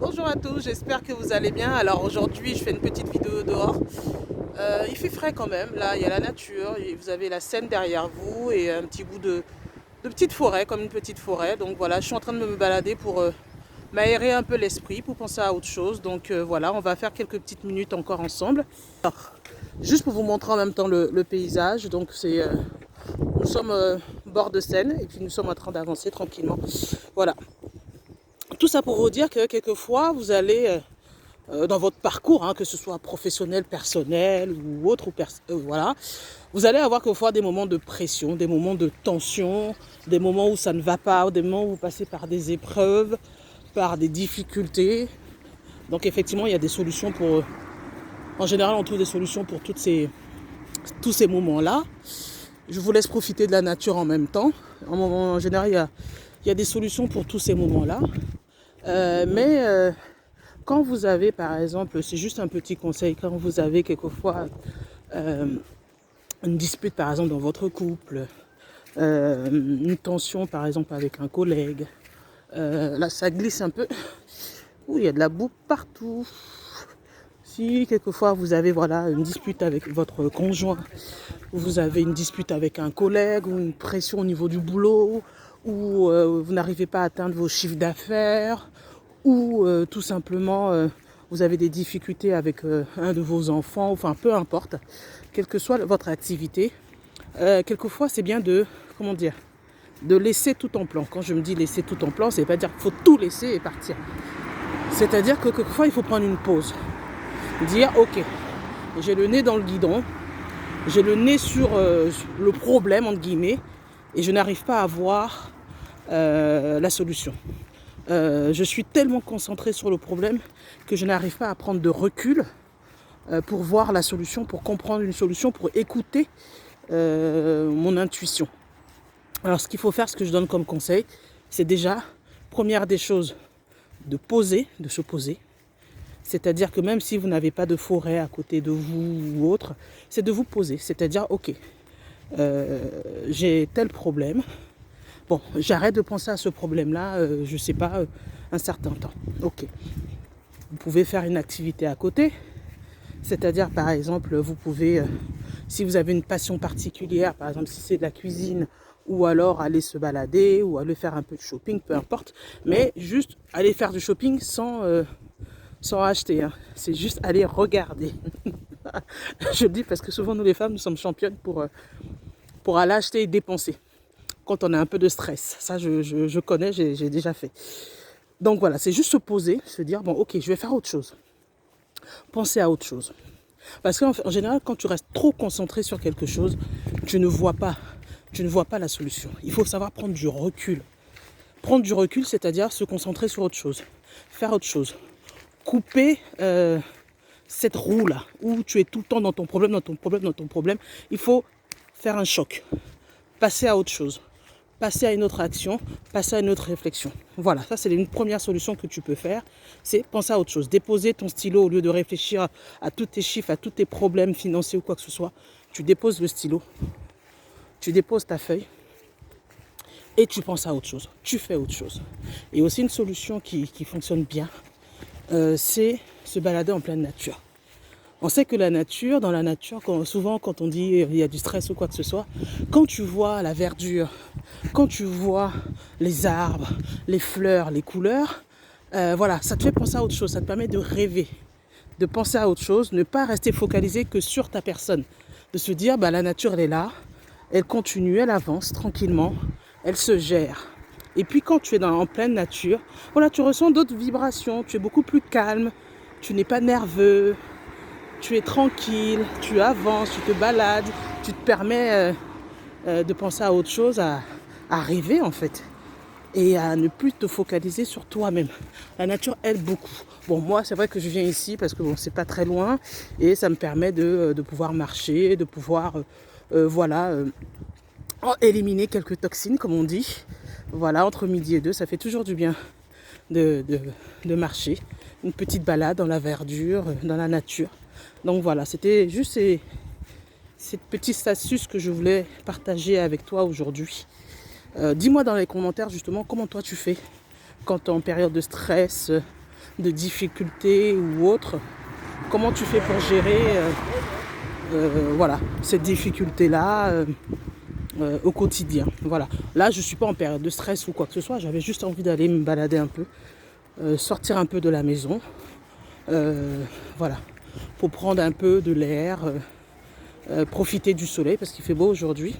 Bonjour à tous, j'espère que vous allez bien. Alors aujourd'hui, je fais une petite vidéo dehors. Il fait frais quand même. Là, il y a la nature, et vous avez la Seine derrière vous et un petit bout de petite forêt, comme une petite forêt. Donc voilà, je suis en train de me balader pour m'aérer un peu l'esprit, pour penser à autre chose. Donc voilà, on va faire quelques petites minutes encore ensemble. Alors, juste pour vous montrer en même temps le paysage. Donc nous sommes bord de Seine et puis nous sommes en train d'avancer tranquillement. Voilà. Tout ça pour vous dire que quelquefois, vous allez, dans votre parcours, hein, que ce soit professionnel, personnel ou autre, voilà, vous allez avoir quelquefois des moments de pression, des moments de tension, des moments où ça ne va pas, des moments où vous passez par des épreuves, par des difficultés. Donc effectivement, il y a des solutions pour... En général, on trouve des solutions pour tous ces moments-là. Je vous laisse profiter de la nature en même temps. En général, il y a des solutions pour tous ces moments-là. Mais quand vous avez, par exemple, c'est juste un petit conseil, quand vous avez quelquefois une dispute, par exemple, dans votre couple, une tension, par exemple, avec un collègue, là, ça glisse un peu. Ouh, il y a de la boue partout. Si quelquefois vous avez voilà, une dispute avec votre conjoint, ou vous avez une dispute avec un collègue, ou une pression au niveau du boulot, ou vous n'arrivez pas à atteindre vos chiffres d'affaires, ou tout simplement vous avez des difficultés avec un de vos enfants, enfin peu importe, quelle que soit votre activité, quelquefois c'est bien comment dire, de laisser tout en plan. Quand je me dis laisser tout en plan, ça ne veut pas dire qu'il faut tout laisser et partir. C'est-à-dire que quelquefois il faut prendre une pause. Dire ok, j'ai le nez dans le guidon, j'ai le nez sur le problème entre guillemets et je n'arrive pas à voir la solution. Je suis tellement concentrée sur le problème que je n'arrive pas à prendre de recul pour voir la solution, pour comprendre une solution, pour écouter mon intuition. Alors ce qu'il faut faire, ce que je donne comme conseil, c'est déjà, première des choses, de se poser. C'est-à-dire que même si vous n'avez pas de forêt à côté de vous ou autre, c'est de vous poser. C'est-à-dire, ok, j'ai tel problème. Bon, j'arrête de penser à ce problème-là, je ne sais pas, un certain temps. Ok. Vous pouvez faire une activité à côté. C'est-à-dire, par exemple, vous pouvez, si vous avez une passion particulière, par exemple, si c'est de la cuisine, ou alors aller se balader, ou aller faire un peu de shopping, peu importe. Mais juste aller faire du shopping sans acheter, hein. C'est juste aller regarder. Je le dis parce que souvent nous les femmes, nous sommes championnes pour aller acheter et dépenser quand on a un peu de stress. Ça je connais, j'ai déjà fait. Donc voilà, c'est juste se poser, se dire bon ok, je vais faire autre chose. Penser à autre chose. Parce qu'en général, quand tu restes trop concentré sur quelque chose, tu ne vois pas la solution. Il faut savoir prendre du recul. Prendre du recul, c'est-à-dire se concentrer sur autre chose. Faire autre chose. Couper cette roue-là, où tu es tout le temps dans ton problème. Il faut faire un choc. Passer à autre chose. Passer à une autre action. Passer à une autre réflexion. Voilà, ça c'est une première solution que tu peux faire. C'est penser à autre chose. Déposer ton stylo au lieu de réfléchir à tous tes chiffres, à tous tes problèmes financiers ou quoi que ce soit. Tu déposes le stylo. Tu déposes ta feuille. Et tu penses à autre chose. Tu fais autre chose. Et aussi une solution qui fonctionne bien. C'est se balader en pleine nature. On sait que dans la nature, souvent quand on dit il y a du stress ou quoi que ce soit, quand tu vois la verdure, quand tu vois les arbres, les fleurs, les couleurs, voilà, ça te fait penser à autre chose, ça te permet de rêver, de penser à autre chose, ne pas rester focalisé que sur ta personne, de se dire bah, la nature elle est là, elle continue, elle avance tranquillement, elle se gère. Et puis quand tu es en pleine nature, voilà, tu ressens d'autres vibrations, tu es beaucoup plus calme, tu n'es pas nerveux, tu es tranquille, tu avances, tu te balades, tu te permets de penser à autre chose, à rêver en fait, et à ne plus te focaliser sur toi-même. La nature aide beaucoup. Bon, moi c'est vrai que je viens ici parce que bon, c'est pas très loin, et ça me permet de pouvoir marcher, de pouvoir éliminer quelques toxines comme on dit. Voilà, entre midi et deux, ça fait toujours du bien de marcher. Une petite balade dans la verdure, dans la nature. Donc voilà, c'était juste cette petite astuce que je voulais partager avec toi aujourd'hui. Dis-moi dans les commentaires justement comment toi tu fais quand tu es en période de stress, de difficultés ou autre, comment tu fais pour gérer voilà, cette difficulté-là au quotidien. Voilà. Là, je ne suis pas en période de stress ou quoi que ce soit. J'avais juste envie d'aller me balader un peu, sortir un peu de la maison. Voilà. Pour prendre un peu de l'air, profiter du soleil parce qu'il fait beau aujourd'hui.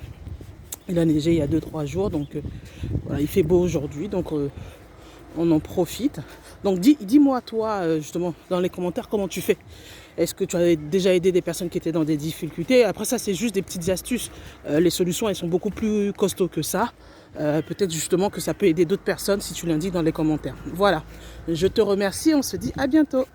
Il a neigé il y a 2-3 jours, donc voilà, il fait beau aujourd'hui, donc on en profite. Donc dis-moi toi, justement, dans les commentaires, comment tu fais. Est-ce que tu as déjà aidé des personnes qui étaient dans des difficultés? Après ça, c'est juste des petites astuces. Les solutions, elles sont beaucoup plus costauds que ça. Peut-être justement que ça peut aider d'autres personnes si tu l'indiques dans les commentaires. Voilà, je te remercie, on se dit à bientôt.